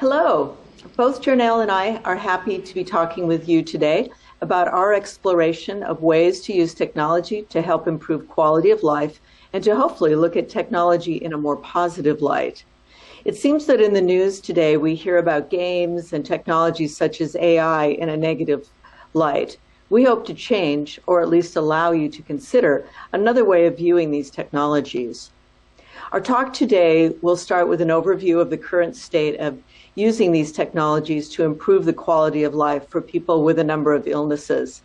Hello. Both Jarnail and I are happy to be talking with you today about our exploration of ways to use technology to help improve quality of life and to hopefully look at technology in a more positive light. It seems that in the news today we hear about games and technologies such as AI in a negative light. We hope to change, or at least allow you to consider, another way of viewing these technologies. Our talk today will start with an overview of the current state of using these technologies to improve the quality of life for people with a number of illnesses.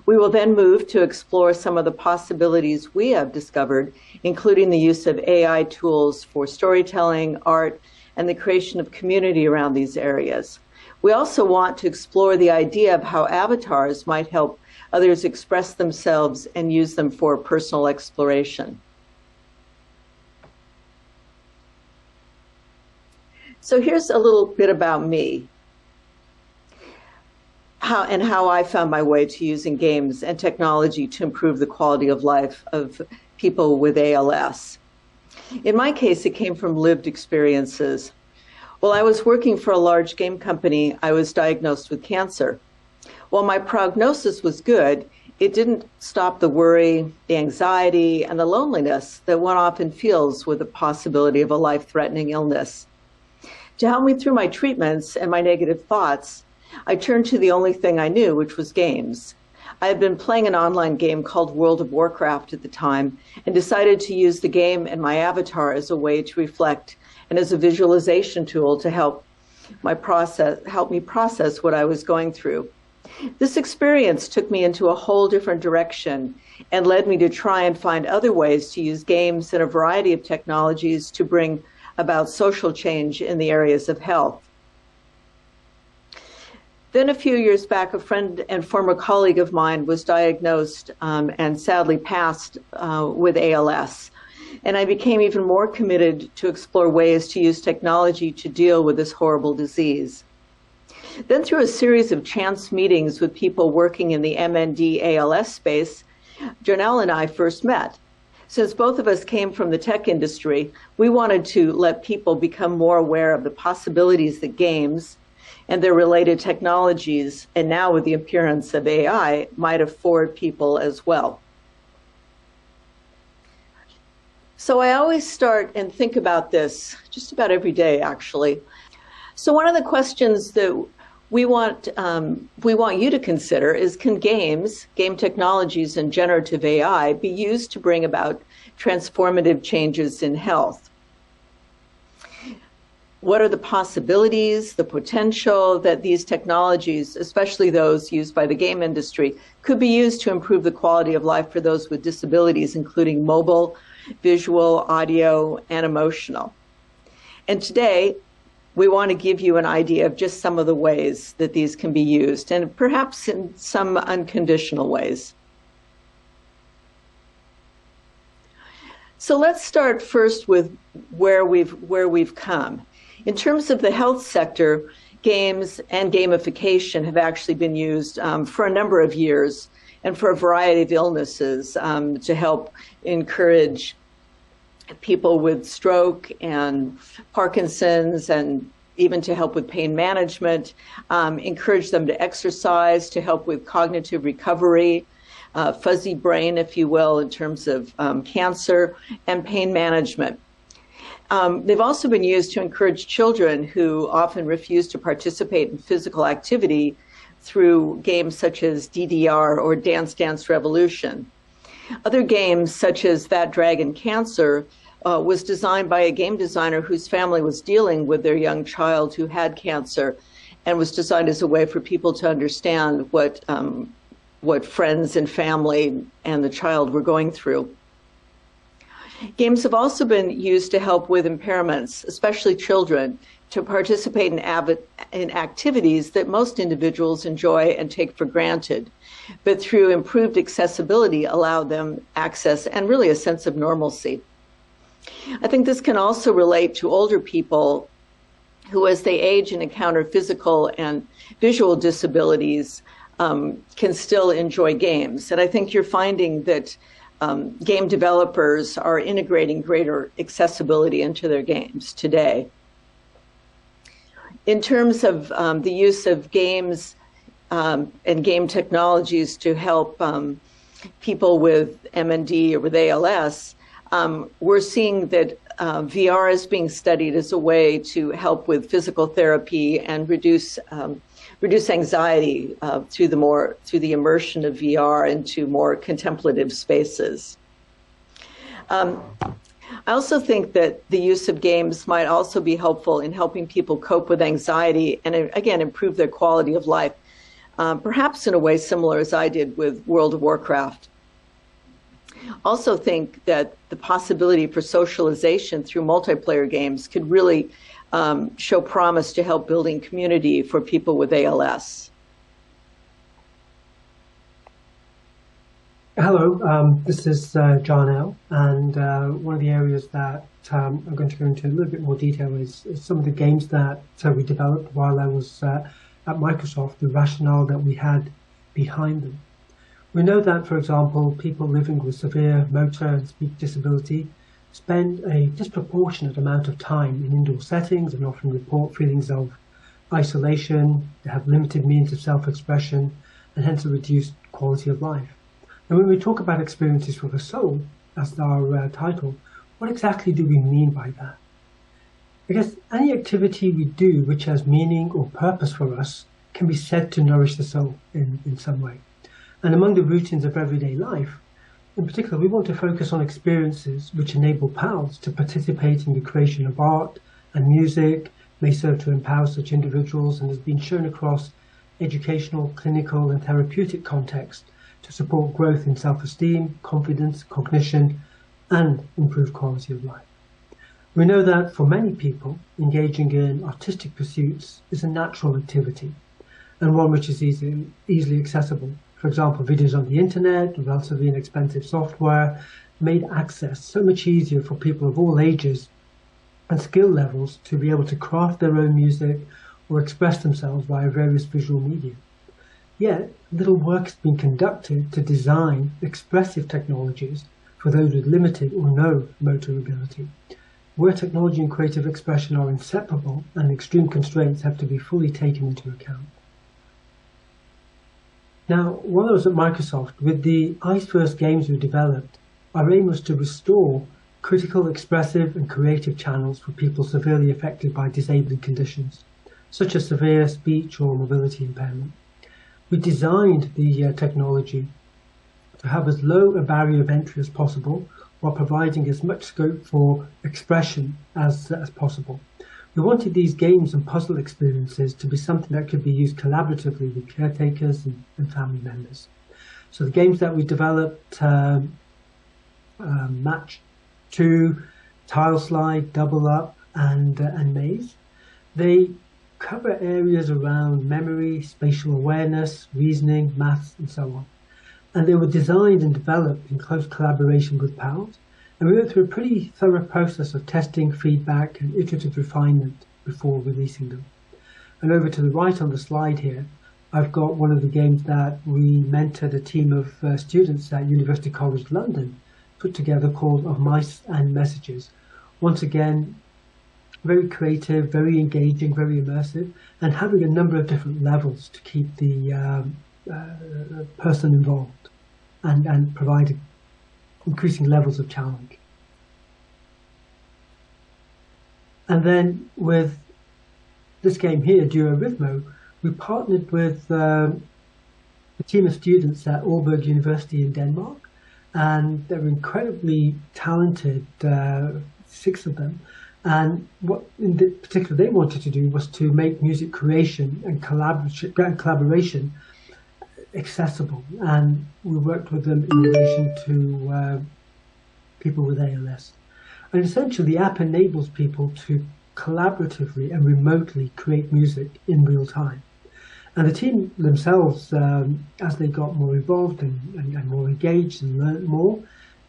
We will then move to explore some of the possibilities we have discovered, including the use of AI tools for storytelling, art, and the creation of community around these areas. We also want to explore the idea of how avatars might help others express themselves and use them for personal exploration. So here's a little bit about me, how I found my way to using games and technology to improve the quality of life of people with ALS. In my case, it came from lived experiences. While I was working for a large game company, I was diagnosed with cancer. While my prognosis was good, it didn't stop the worry, the anxiety, and the loneliness that one often feels with the possibility of a life-threatening illness. To help me through my treatments and my negative thoughts, I turned to the only thing I knew, which was games. I had been playing an online game called World of Warcraft at the time and decided to use the game and my avatar as a way to reflect and as a visualization tool to help me process what I was going through. This experience took me into a whole different direction and led me to try and find other ways to use games and a variety of technologies to bring about social change in the areas of health. Then a few years back, a friend and former colleague of mine was diagnosed and sadly passed with ALS. And I became even more committed to explore ways to use technology to deal with this horrible disease. Then through a series of chance meetings with people working in the MND ALS space, Jarnail and I first met. Since both of us came from the tech industry, we wanted to let people become more aware of the possibilities that games and their related technologies, and now with the appearance of AI, might afford people as well. So I always start and think about this just about every day, actually. So one of the questions that we want you to consider is, can game technologies and generative AI be used to bring about transformative changes in health? What are the possibilities, the potential that these technologies, especially those used by the game industry, could be used to improve the quality of life for those with disabilities, including mobile, visual, audio, and emotional? And today, we want to give you an idea of just some of the ways that these can be used, and perhaps in some unconditional ways. So let's start first with where we've come. In terms of the health sector, games and gamification have actually been used for a number of years and for a variety of illnesses to help encourage people with stroke and Parkinson's, and even to help with pain management, encourage them to exercise, to help with cognitive recovery, fuzzy brain, if you will, in terms of cancer, and pain management. They've also been used to encourage children who often refuse to participate in physical activity through games such as DDR or Dance Dance Revolution. Other games, such as That Dragon Cancer, was designed by a game designer whose family was dealing with their young child who had cancer, and was designed as a way for people to understand what friends and family and the child were going through. Games have also been used to help with impairments, especially children, to participate in activities that most individuals enjoy and take for granted, but through improved accessibility allow them access and really a sense of normalcy. I think this can also relate to older people who, as they age and encounter physical and visual disabilities, can still enjoy games. And I think you're finding that game developers are integrating greater accessibility into their games today. in terms of the use of games and game technologies to help people with MND or with ALS, we're seeing that VR is being studied as a way to help with physical therapy and reduce anxiety through the immersion of VR into more contemplative spaces. I also think that the use of games might also be helpful in helping people cope with anxiety and, again, improve their quality of life, perhaps in a way similar as I did with World of Warcraft. Also think that the possibility for socialization through multiplayer games could really show promise to help building community for people with ALS. Hello, this is Jarnail, and one of the areas that I'm going to go into a little bit more detail is some of the games that we developed while I was at Microsoft, the rationale that we had behind them. We know that, for example, people living with severe motor and speech disability spend a disproportionate amount of time in indoor settings and often report feelings of isolation, they have limited means of self-expression, and hence a reduced quality of life. And when we talk about experiences for the soul, as our title, what exactly do we mean by that? I guess any activity we do which has meaning or purpose for us can be said to nourish the soul in some way. And among the routines of everyday life, in particular, we want to focus on experiences which enable pals to participate in the creation of art and music, may serve to empower such individuals, and has been shown across educational, clinical, and therapeutic contexts to support growth in self-esteem, confidence, cognition, and improved quality of life. We know that for many people, engaging in artistic pursuits is a natural activity, and one which is easily accessible. For example, videos on the internet, relatively inexpensive software, made access so much easier for people of all ages and skill levels to be able to craft their own music or express themselves via various visual media. Yet, little work has been conducted to design expressive technologies for those with limited or no motor ability, where technology and creative expression are inseparable and extreme constraints have to be fully taken into account. Now, while I was at Microsoft, with the iFirst games we developed, our aim was to restore critical, expressive and creative channels for people severely affected by disabling conditions, such as severe speech or mobility impairment. We designed the technology to have as low a barrier of entry as possible while providing as much scope for expression as possible. We wanted these games and puzzle experiences to be something that could be used collaboratively with caretakers and family members. So the games that we developed, Match 2, Tile Slide, Double Up, and Maze, they cover areas around memory, spatial awareness, reasoning, maths, and so on. And they were designed and developed in close collaboration with pals. And we went through a pretty thorough process of testing, feedback, and iterative refinement before releasing them. And over to the right on the slide here, I've got one of the games that we mentored a team of students at University College London put together called Of Mice and Messages. Once again, very creative, very engaging, very immersive, and having a number of different levels to keep the person involved and provide increasing levels of challenge. And then with this game here, Duo Rhythmo, we partnered with a team of students at Aalborg University in Denmark, and they were incredibly talented, 6 of them. And what in particular they wanted to do was to make music creation and collaboration accessible. And we worked with them in relation to people with ALS. And essentially the app enables people to collaboratively and remotely create music in real time. And the team themselves, as they got more involved and more engaged and learned more,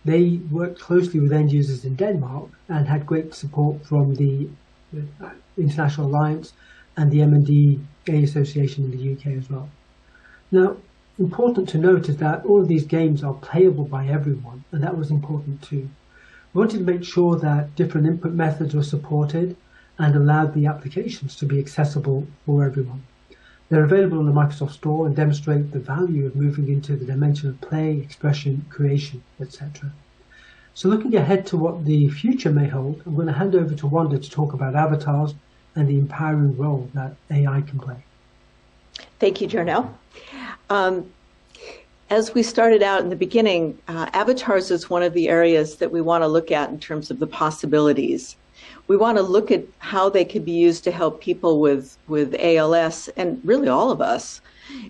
they worked closely with end users in Denmark and had great support from the International Alliance and the M&D Association in the UK as well. Now, important to note is that all of these games are playable by everyone, and that was important too. We wanted to make sure that different input methods were supported and allowed the applications to be accessible for everyone. They're available on the Microsoft Store and demonstrate the value of moving into the dimension of play, expression, creation, etc. So looking ahead to what the future may hold, I'm going to hand over to Wanda to talk about avatars and the empowering role that AI can play. Thank you, Jarnail. As we started out in the beginning, avatars is one of the areas that we want to look at in terms of the possibilities. We want to look at how they could be used to help people with ALS, and really all of us,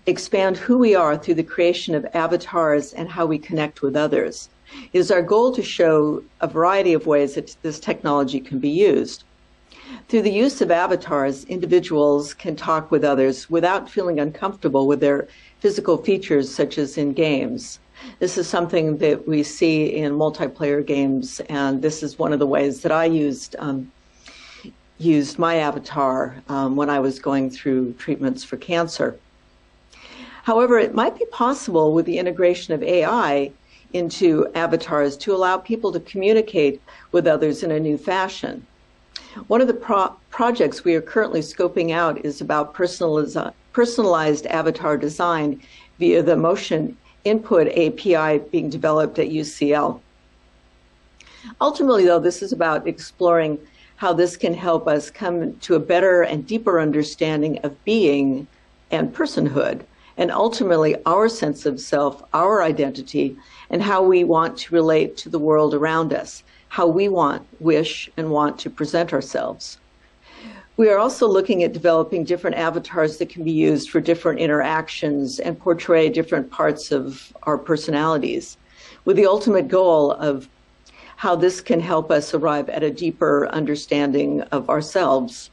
expand who we are through the creation of avatars and how we connect with others. It is our goal to show a variety of ways that this technology can be used. Through the use of avatars, individuals can talk with others without feeling uncomfortable with their physical features, such as in games. This is something that we see in multiplayer games, and this is one of the ways that I used my avatar when I was going through treatments for cancer. However, it might be possible with the integration of AI into avatars to allow people to communicate with others in a new fashion. One of the projects we are currently scoping out is about personalized avatar design via the Motion Input API being developed at UCL. Ultimately, though, this is about exploring how this can help us come to a better and deeper understanding of being and personhood, and ultimately our sense of self, our identity, and how we want to relate to the world around us, how we wish and want to present ourselves. We are also looking at developing different avatars that can be used for different interactions and portray different parts of our personalities, with the ultimate goal of how this can help us arrive at a deeper understanding of ourselves.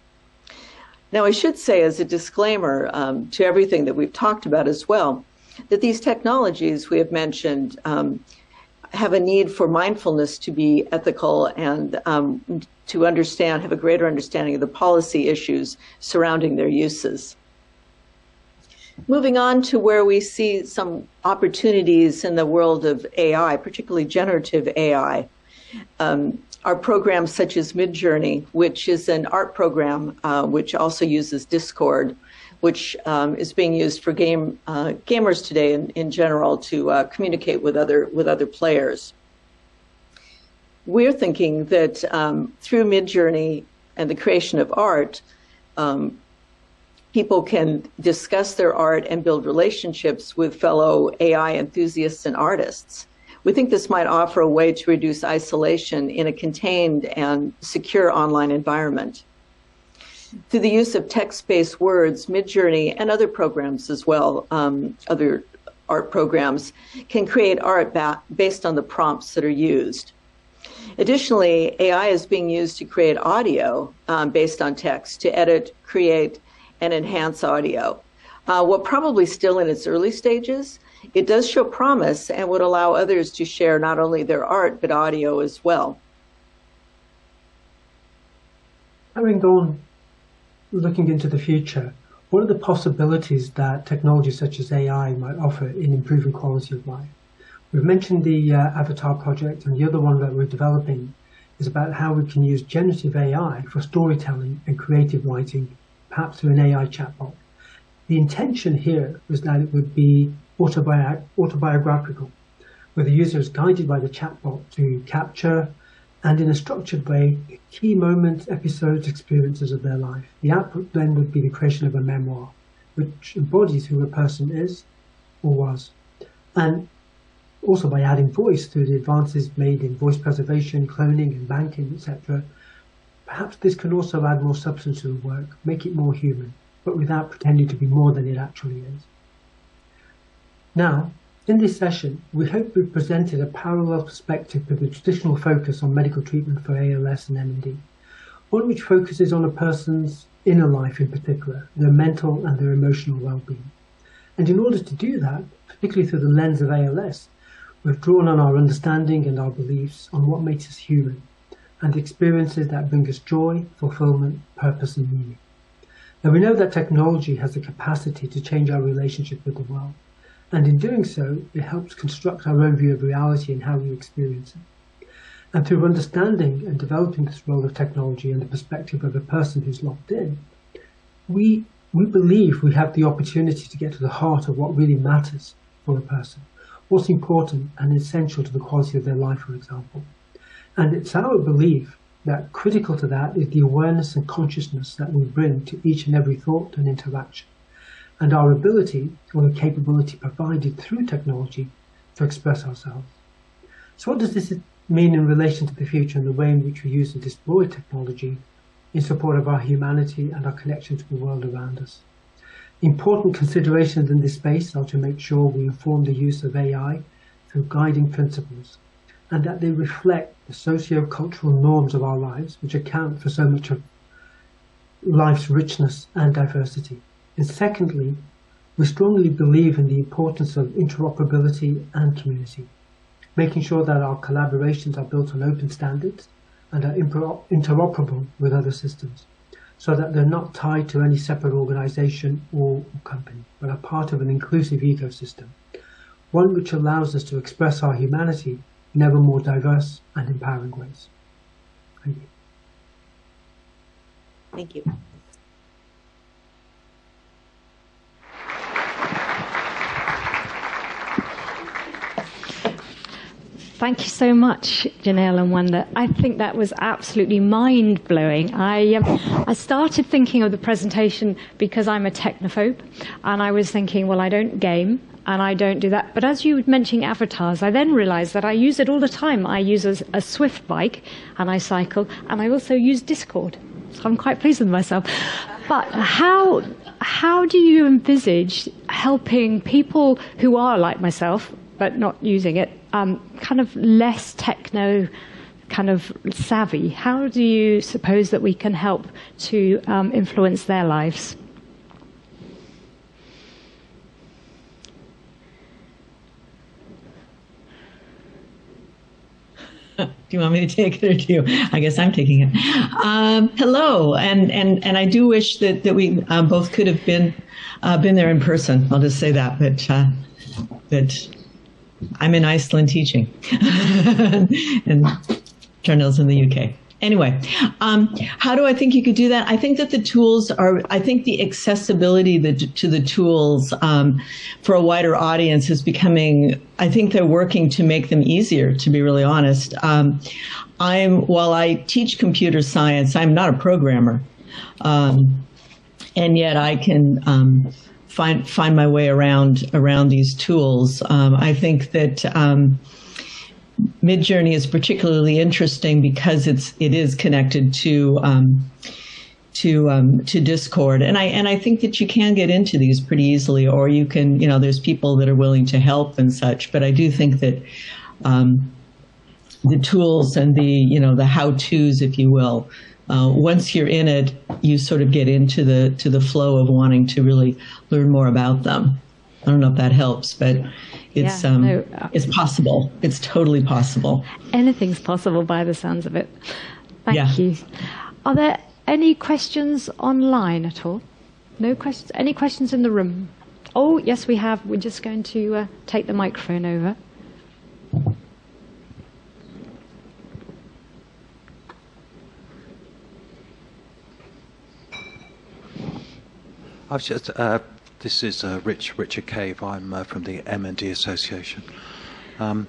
Now, I should say as a disclaimer to everything that we've talked about as well, that these technologies we have mentioned have a need for mindfulness to be ethical and to understand, have a greater understanding of the policy issues surrounding their uses. Moving on to where we see some opportunities in the world of AI, particularly generative AI, are programs such as Midjourney, which is an art program which also uses Discord, which is being used for gamers today in general to communicate with other players. We're thinking that through Midjourney and the creation of art, people can discuss their art and build relationships with fellow AI enthusiasts and artists. We think this might offer a way to reduce isolation in a contained and secure online environment. Through the use of text-based words, Midjourney and other programs as well, other art programs, can create art based on the prompts that are used. Additionally, AI is being used to create audio based on text, to edit, create, and enhance audio. While probably still in its early stages, it does show promise and would allow others to share not only their art, but audio as well. Having gone looking into the future, what are the possibilities that technology such as AI might offer in improving quality of life? We've mentioned the Avatar project, and the other one that we're developing is about how we can use generative AI for storytelling and creative writing, perhaps through an AI chatbot. The intention here was that it would be autobiographical, where the user is guided by the chatbot to capture, and in a structured way, key moments, episodes, experiences of their life. The output then would be the creation of a memoir, which embodies who a person is or was. And also by adding voice through the advances made in voice preservation, cloning and banking, etc. Perhaps this can also add more substance to the work, make it more human, but without pretending to be more than it actually is. Now, in this session, we hope we've presented a parallel perspective to the traditional focus on medical treatment for ALS and MND, one which focuses on a person's inner life in particular, their mental and their emotional well-being. And in order to do that, particularly through the lens of ALS, we've drawn on our understanding and our beliefs on what makes us human, and experiences that bring us joy, fulfillment, purpose and meaning. Now we know that technology has the capacity to change our relationship with the world, and in doing so, it helps construct our own view of reality and how we experience it. And through understanding and developing this role of technology and the perspective of a person who's logged in, we believe we have the opportunity to get to the heart of what really matters for a person, what's important and essential to the quality of their life, for example. And it's our belief that critical to that is the awareness and consciousness that we bring to each and every thought and interaction, and our ability or the capability provided through technology to express ourselves. So what does this mean in relation to the future and the way in which we use and deploy technology in support of our humanity and our connection to the world around us? Important considerations in this space are to make sure we inform the use of AI through guiding principles, and that they reflect the socio-cultural norms of our lives, which account for so much of life's richness and diversity. And secondly, we strongly believe in the importance of interoperability and community, making sure that our collaborations are built on open standards and are interoperable with other systems, so that they're not tied to any separate organization or company, but are part of an inclusive ecosystem, one which allows us to express our humanity in ever more diverse and empowering ways. Thank you. Thank you. Thank you so much, Jarnail and Wanda. I think that was absolutely mind-blowing. I started thinking of the presentation because I'm a technophobe, and I was thinking, well, I don't game, and I don't do that. But as you were mentioning avatars, I then realized that I use it all the time. I use a Swift bike, and I cycle, and I also use Discord. So I'm quite pleased with myself. But how do you envisage helping people who are like myself, but not using it, kind of less techno kind of savvy? How do you suppose that we can help to influence their lives? Do you want me to take it or do you? I guess I'm taking it. Hello, and I do wish that we both could have been there in person. I'll just say that, but I'm in Iceland teaching, and Jarnail's in the UK. Anyway, how do I think you could do that? I think that the tools I think the accessibility to the tools for a wider audience is becoming, I think they're working to make them easier, to be really honest. While I teach computer science, I'm not a programmer. And yet I can find my way around these tools. I think that Midjourney is particularly interesting because it is connected to Discord, and I think that you can get into these pretty easily, or you can, there's people that are willing to help and such. But I do think that the tools and the how-tos, if you will, once you're in it, you sort of get into the flow of wanting to really learn more about them. I don't know if that helps, but it's it's possible. It's totally possible. Anything's possible by the sounds of it. Thank you. Are there any questions online at all? No questions? Any questions in the room? Oh, yes, we have. We're just going to take the microphone over. I've just, this is Richard Cave. I'm from the M&D Association. I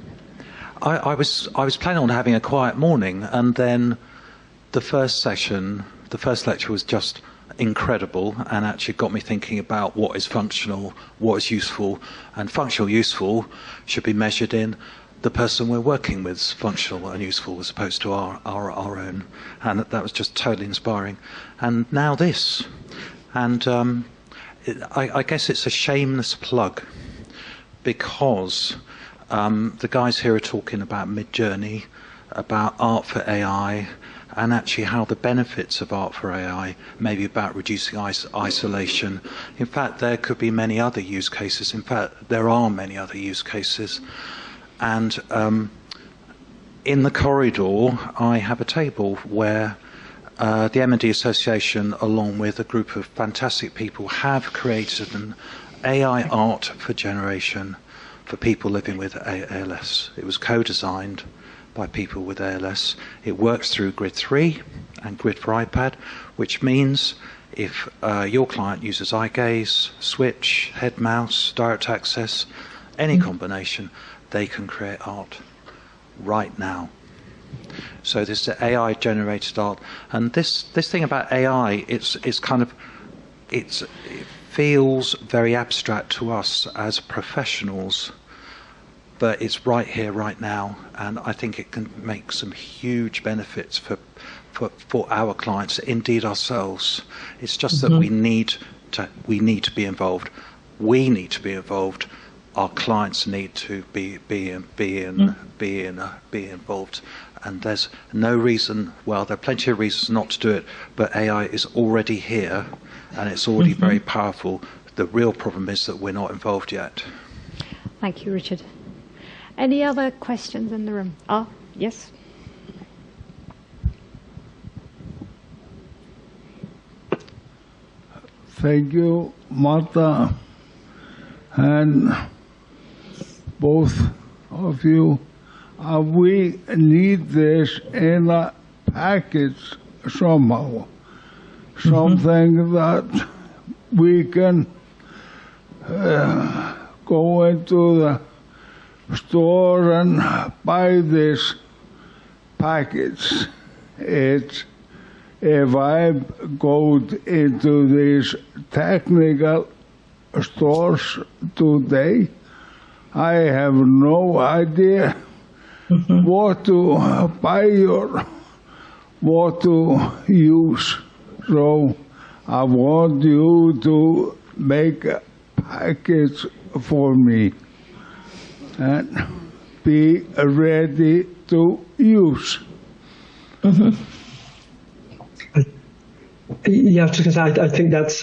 was planning on having a quiet morning, and then the first lecture was just incredible, and actually got me thinking about what is functional, what is useful, and functional useful should be measured in the person we're working with, functional and useful, as opposed to our own, and that was just totally inspiring. And now this. And I guess it's a shameless plug, because the guys here are talking about Midjourney, about art for AI, and actually how the benefits of art for AI may be about reducing isolation. In fact, there could be many other use cases. In fact, there are many other use cases. And in the corridor, I have a table where the M&D Association, along with a group of fantastic people, have created an AI art for generation for people living with ALS. It was co-designed by people with ALS. It works through Grid 3 and Grid for iPad, which means if your client uses eye gaze, switch, head mouse, direct access, any combination, they can create art right now. So this is AI generated art, and this thing about AI, it feels very abstract to us as professionals, but it's right here, right now, and I think it can make some huge benefits for our clients, indeed ourselves. It's just that we need to be involved. We need to be involved. Our clients need to be involved. And there's no reason, well, there are plenty of reasons not to do it, but AI is already here, and it's already very powerful. The real problem is that we're not involved yet. Thank you, Richard. Any other questions in the room? Ah, yes. Thank you, Martha, and both of you. We need this in a package somehow. Something that we can go into the store and buy this package. It's, if I go into these technical stores today, I have no idea what to buy or what to use. So I want you to make a package for me and be ready to use. Yeah, I think that's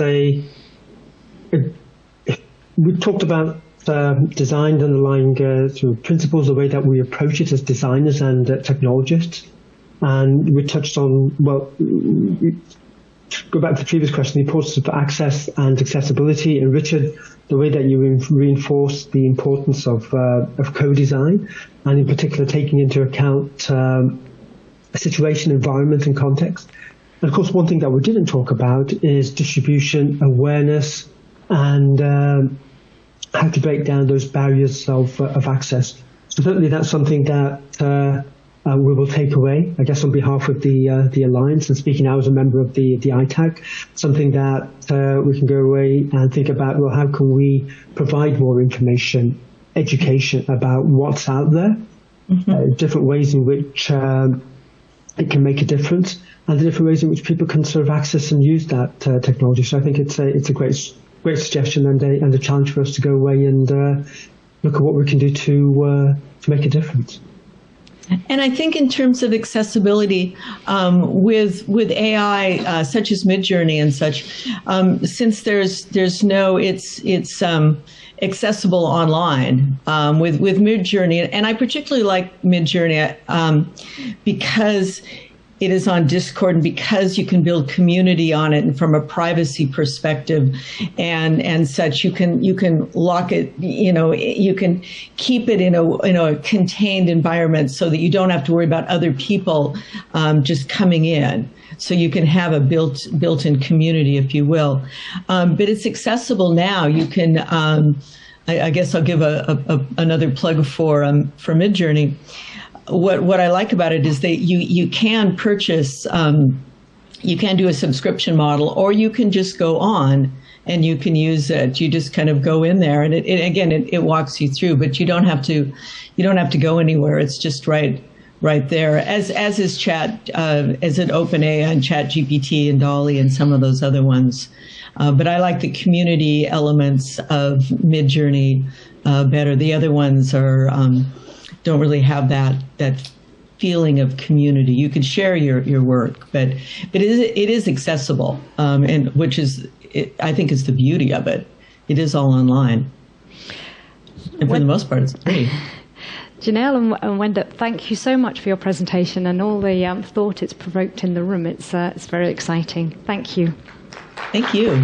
we talked about design underlying sort of principles, the way that we approach it as designers and technologists. And we touched on, well, go back to the previous question, the importance of access and accessibility. And Richard, the way that you reinforce the importance of co-design, and in particular taking into account situation, environment, and context. And of course, one thing that we didn't talk about is distribution, awareness, and how to break down those barriers of access. So certainly that's something that we will take away, I guess, on behalf of the Alliance, and speaking now as a member of the ITAC, something that we can go away and think about, well, how can we provide more information, education about what's out there, different ways in which it can make a difference, and the different ways in which people can sort of access and use that technology. So I think it's a great suggestion and a challenge for us to go away and look at what we can do to make a difference. And I think in terms of accessibility, with AI such as Midjourney and such, since there's no it's accessible online with Midjourney, and I particularly like Midjourney because it is on Discord, and because you can build community on it, and from a privacy perspective and such, you can lock it, you can keep it in a contained environment so that you don't have to worry about other people just coming in. So you can have a built-in community, if you will. But it's accessible now. You can, I guess I'll give another plug for Midjourney. What I like about it is that you can purchase, you can do a subscription model, or you can just go on and you can use it. You just kind of go in there, and it walks you through, but you don't have to go anywhere. It's just right there. As is OpenAI and ChatGPT and DALL-E and some of those other ones. But I like the community elements of Midjourney better. The other ones are don't really have that feeling of community. You can share your work, but it is accessible, and which is, I think, is the beauty of it. It is all online, and for the most part, it's free. Jarnail and Wanda, thank you so much for your presentation and all the thought it's provoked in the room. It's very exciting. Thank you. Thank you.